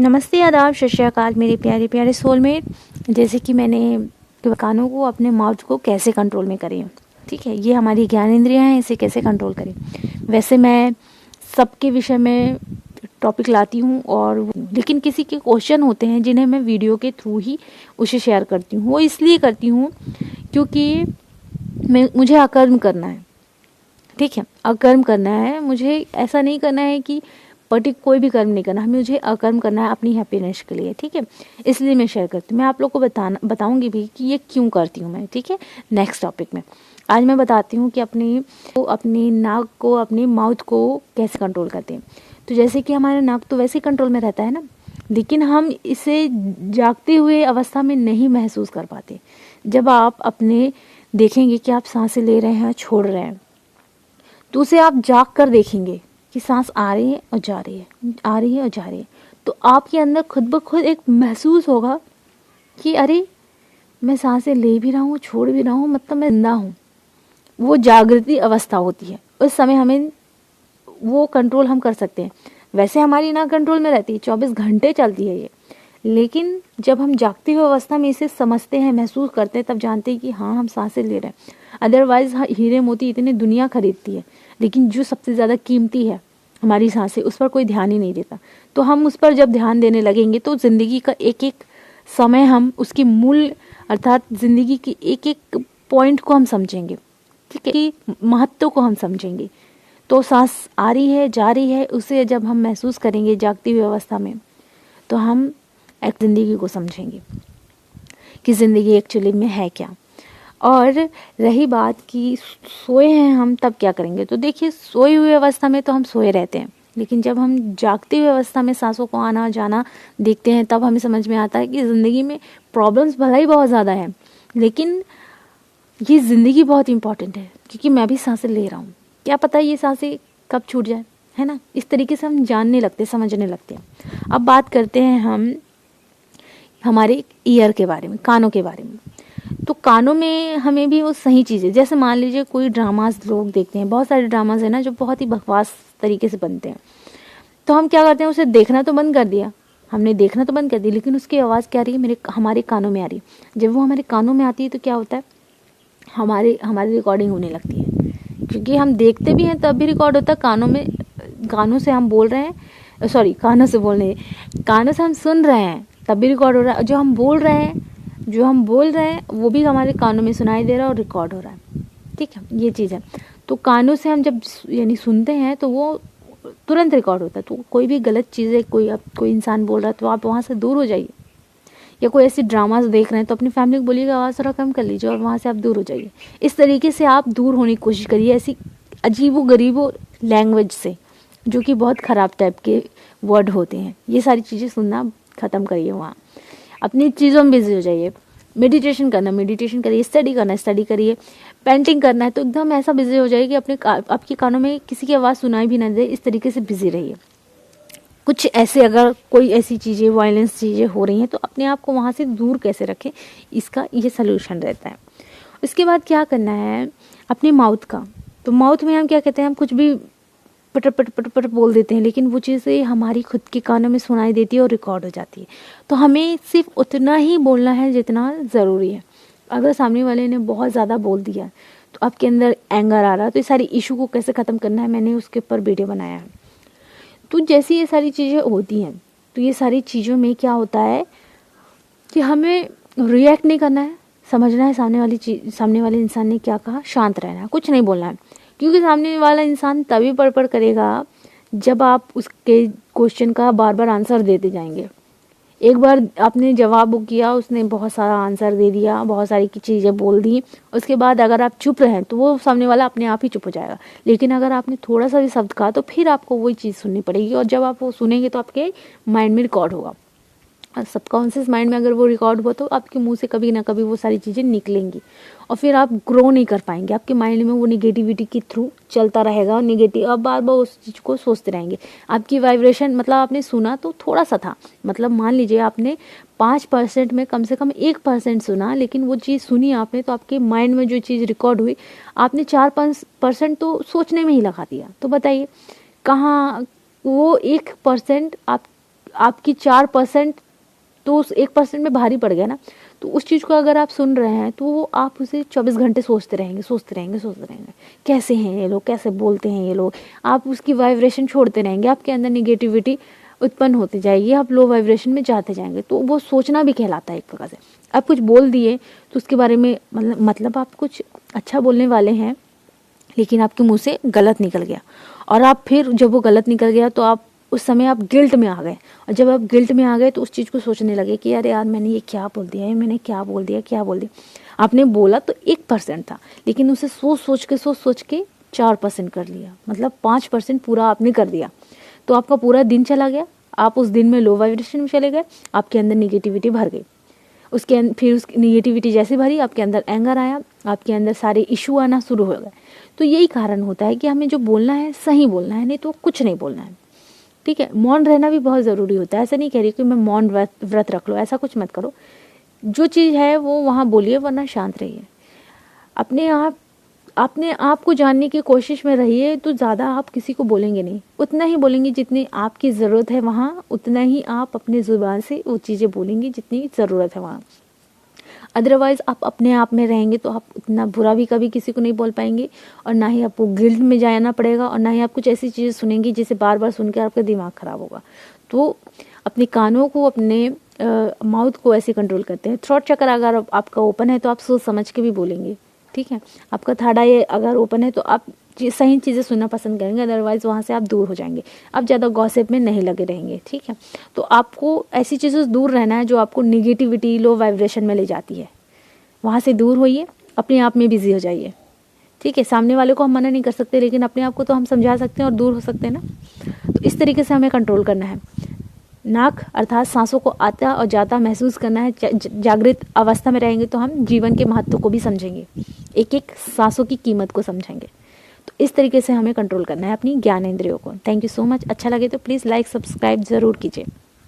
नमस्ते, आदाब, सत श्री अकाल मेरे प्यारे प्यारे सोलमेट। जैसे कि मैंने कानों को, अपने माउथ को कैसे कंट्रोल में करें, ठीक है, ये हमारी ज्ञान इंद्रियाँ हैं, इसे कैसे कंट्रोल करें। वैसे मैं सबके विषय में टॉपिक लाती हूँ लेकिन किसी के क्वेश्चन होते हैं जिन्हें मैं वीडियो के थ्रू ही उसे शेयर करती हूँ। वो इसलिए करती हूँ क्योंकि मुझे अकर्म करना है, ठीक है, अकर्म करना है। मुझे ऐसा नहीं करना है कि कोई भी कर्म नहीं करना है, मुझे अकर्म करना है अपनी हैप्पीनेस के लिए, ठीक है। इसलिए मैं शेयर करती हूँ। मैं आप लोग को बताऊंगी भी कि ये क्यों करती हूँ मैं, ठीक है। नेक्स्ट टॉपिक में आज मैं बताती हूँ कि अपनी नाक को, अपनी माउथ को कैसे कंट्रोल करते हैं। तो जैसे कि हमारा नाक तो वैसे ही कंट्रोल में रहता है ना, लेकिन हम इसे जागते हुए अवस्था में नहीं महसूस कर पाते। जब आप अपने देखेंगे कि आप सांसें ले रहे हैं, छोड़ रहे हैं, तो उसे आप जाग कर देखेंगे कि सांस आ रही है और जा रही है, आ रही है और जा रही है। तो आपके अंदर खुद ब खुद एक महसूस होगा कि अरे मैं सांसें ले भी रहा हूँ, छोड़ भी रहा हूँ, मतलब मैं जिंदा हूँ। वो जागृति अवस्था होती है। उस समय हमें वो कंट्रोल हम कर सकते हैं। वैसे हमारी नाक कंट्रोल में रहती है, 24 घंटे चलती है ये, लेकिन जब हम जागती हुई अवस्था में इसे समझते हैं, महसूस करते हैं, तब जानते हैं कि हाँ, हम सांसें ले रहे हैं। अदरवाइज हीरे मोती इतने दुनिया खरीदती है, लेकिन जो सबसे ज़्यादा कीमती है हमारी सांसें, उस पर कोई ध्यान ही नहीं देता। तो हम उस पर जब ध्यान देने लगेंगे तो ज़िंदगी का एक एक समय हम उसकी मूल अर्थात ज़िंदगी की एक एक पॉइंट को हम समझेंगे, ठीक है, कि महत्व को हम समझेंगे। तो सांस आ रही है, जा रही है, उसे जब हम महसूस करेंगे जागती हुई अवस्था में, तो हम एक ज़िंदगी को समझेंगे कि ज़िंदगी एक्चुअली में है क्या। और रही बात कि सोए हैं हम, तब क्या करेंगे। तो देखिए, सोई हुई अवस्था में तो हम सोए रहते हैं, लेकिन जब हम जागती हुई अवस्था में सांसों को आना जाना देखते हैं, तब हमें समझ में आता है कि ज़िंदगी में प्रॉब्लम्स भला ही बहुत ज़्यादा है, लेकिन ये ज़िंदगी बहुत इंपॉर्टेंट है, क्योंकि मैं भी सांसें ले रहा हूँ। क्या पता ये सांसें कब छूट जाए, है ना। इस तरीके से हम जानने लगते, समझने लगते हैं। अब बात करते हैं हम हमारे ईयर के बारे में, कानों के बारे में। तो कानों में हमें भी वो सही चीज़ें, जैसे मान लीजिए कोई ड्रामास लोग देखते हैं, बहुत सारे ड्रामास हैं ना जो बहुत ही बकवास तरीके से बनते हैं। तो हम क्या करते हैं, उसे देखना तो बंद कर दिया, हमने देखना तो बंद कर दिया, लेकिन उसकी आवाज़ क्या आ रही है, हमारे कानों में आ रही है। जब वो हमारे कानों में आती है तो क्या होता है, हमारी रिकॉर्डिंग होने लगती है, क्योंकि हम देखते भी हैं तब भी रिकॉर्ड होता है। कानों से हम बोल रहे हैं, सॉरी, कानों से बोल रहे हैं, कानों से हम सुन रहे हैं तब भी रिकॉर्ड हो रहा है। जो हम बोल रहे हैं वो भी हमारे कानों में सुनाई दे रहा है और रिकॉर्ड हो रहा है, ठीक है, ये चीज़ है। तो कानों से हम जब यानी सुनते हैं तो वो तुरंत रिकॉर्ड होता है। तो कोई भी गलत चीज़ है, कोई इंसान बोल रहा है, तो आप वहाँ से दूर हो जाइए। या कोई ऐसी ड्रामाज देख रहे हैं तो अपनी फैमिली को बोलिएगा आवाज़ थोड़ा कम कर लीजिए और वहाँ से आप दूर हो जाइए। इस तरीके से आप दूर होने की कोशिश करिए ऐसी अजीबो गरीबो लैंग्वेज से, जो कि बहुत ख़राब टाइप के वर्ड होते हैं। ये सारी चीज़ें सुनना ख़त्म करिए, वहाँ अपनी चीज़ों में बिजी हो जाइए। मेडिटेशन करिए, स्टडी करिए, पेंटिंग करना है तो एकदम ऐसा बिजी हो जाइए कि आपके कानों में किसी की आवाज़ सुनाई भी ना दे। इस तरीके से बिजी रहिए। कुछ ऐसे, अगर कोई ऐसी चीज़ें, वायलेंस चीज़ें हो रही हैं, तो अपने आप को वहाँ से दूर कैसे रखें, इसका ये सलूशन रहता है। उसके बाद क्या करना है, अपने माउथ का। तो माउथ में हम क्या कहते हैं, हम कुछ भी पट पट पट पट बोल देते हैं, लेकिन वो चीज़ें हमारी खुद के कानों में सुनाई देती है और रिकॉर्ड हो जाती है। तो हमें सिर्फ उतना ही बोलना है जितना ज़रूरी है। अगर सामने वाले ने बहुत ज़्यादा बोल दिया तो आपके अंदर एंगर आ रहा है, तो ये सारी इशू को कैसे ख़त्म करना है, मैंने उसके ऊपर वीडियो बनाया है। तो जैसे ये सारी चीज़ें होती हैं, तो ये सारी चीज़ों में क्या होता है कि हमें रिएक्ट नहीं करना है, समझना है सामने वाले इंसान ने क्या कहा, शांत रहना है, कुछ नहीं बोलना है। क्योंकि सामने वाला इंसान तभी पढ़ करेगा जब आप उसके क्वेश्चन का बार बार आंसर देते जाएंगे। एक बार आपने जवाब किया, उसने बहुत सारा आंसर दे दिया, बहुत सारी की चीज़ें बोल दी, उसके बाद अगर आप चुप रहे तो वो सामने वाला अपने आप ही चुप हो जाएगा। लेकिन अगर आपने थोड़ा सा भी शब्द कहा तो फिर आपको वही चीज़ सुननी पड़ेगी, और जब आप वो सुनेंगे तो आपके माइंड में रिकॉर्ड होगा। और सबकॉन्शियस माइंड में अगर वो रिकॉर्ड हुआ तो आपके मुंह से कभी ना कभी वो सारी चीज़ें निकलेंगी, और फिर आप ग्रो नहीं कर पाएंगे। आपके माइंड में वो निगेटिविटी के थ्रू चलता रहेगा, और निगेटिव अब बार बार उस चीज़ को सोचते रहेंगे। आपकी वाइब्रेशन, मतलब आपने सुना तो थोड़ा सा था, मतलब मान लीजिए आपने 5% में कम से कम 1% सुना, लेकिन वो चीज़ सुनी आपने, तो आपके माइंड में जो चीज़ रिकॉर्ड हुई, आपने 4-5% तो सोचने में ही लगा दिया। तो बताइए, कहाँ वो 1% आपकी 4% तो उस 1% में भारी पड़ गया ना। तो उस चीज़ को अगर आप सुन रहे हैं तो आप उसे 24 घंटे सोचते रहेंगे, सोचते रहेंगे, सोचते रहेंगे, कैसे हैं ये लोग, कैसे बोलते हैं ये लोग। आप उसकी वाइब्रेशन छोड़ते रहेंगे, आपके अंदर निगेटिविटी उत्पन्न होती जाएगी, आप लो वाइब्रेशन में जाते जाएंगे। तो वो सोचना भी कहलाता है एक प्रकार से। आप कुछ बोल दिए तो उसके बारे में मतलब आप कुछ अच्छा बोलने वाले हैं, लेकिन आपके मुंह से गलत निकल गया, और आप फिर जब वो गलत निकल गया तो आप उस समय आप गिल्ट में आ गए, और जब आप गिल्ट में आ गए तो उस चीज़ को सोचने लगे कि अरे यार मैंने ये क्या बोल दिया है, मैंने क्या बोल दिया, क्या बोल दिया। आपने बोला तो 1% था, लेकिन उसे सोच सोच के 4% कर लिया, मतलब 5% पूरा आपने कर दिया। तो आपका पूरा दिन चला गया, आप उस दिन में लो वाइब्रेशन में चले गए, आपके अंदर निगेटिविटी भर गई। फिर उस निगेटिविटी जैसे भरी, आपके अंदर एंगर आया, आपके अंदर सारे इशू आना शुरू हो गए। तो यही कारण होता है कि हमें जो बोलना है सही बोलना है, नहीं तो कुछ नहीं बोलना है। ठीक है, मौन रहना भी बहुत ज़रूरी होता है। ऐसा नहीं कह रही कि मैं मौन व्रत रख लो, ऐसा कुछ मत करो। जो चीज़ है वो वहाँ बोलिए, वरना शांत रहिए। अपने आप को जानने की कोशिश में रहिए, तो ज़्यादा आप किसी को बोलेंगे नहीं, उतना ही बोलेंगे जितनी आपकी ज़रूरत है वहाँ, उतना ही आप अपने ज़ुबान से वो चीज़ें बोलेंगे जितनी ज़रूरत है वहाँ। अदरवाइज़ आप अपने आप में रहेंगे तो आप उतना बुरा भी कभी किसी को नहीं बोल पाएंगे, और ना ही आपको गिल्ट में जाना पड़ेगा, और ना ही आप कुछ ऐसी चीज़ें सुनेंगे जिसे बार बार सुनकर आपका दिमाग ख़राब होगा। तो अपने कानों को, अपने माउथ को ऐसे कंट्रोल करते हैं। थ्रोट चक्र अगर आपका ओपन है तो आप सोच समझ के भी बोलेंगे। ठीक है, आपका थर्ड आई अगर ओपन है तो आप सही चीज़ें सुनना पसंद करेंगे, अदरवाइज़ वहाँ से आप दूर हो जाएंगे, आप ज़्यादा गॉसिप में नहीं लगे रहेंगे। ठीक है, तो आपको ऐसी चीज़ों से दूर रहना है जो आपको निगेटिविटी, लो वाइब्रेशन में ले जाती है, वहाँ से दूर होइए, अपने आप में बिजी हो जाइए। ठीक है, सामने वाले को हम मना नहीं कर सकते, लेकिन अपने आप को तो हम समझा सकते हैं और दूर हो सकते हैं ना। तो इस तरीके से हमें कंट्रोल करना है। नाक अर्थात सांसों को आता और जाता महसूस करना है। जागृत अवस्था में रहेंगे तो हम जीवन के महत्व को भी समझेंगे, एक एक सांसों की कीमत को समझेंगे। तो इस तरीके से हमें कंट्रोल करना है अपनी ज्ञानेंद्रियों को। Thank you so much. अच्छा लगे तो प्लीज़ लाइक सब्सक्राइब ज़रूर कीजिए।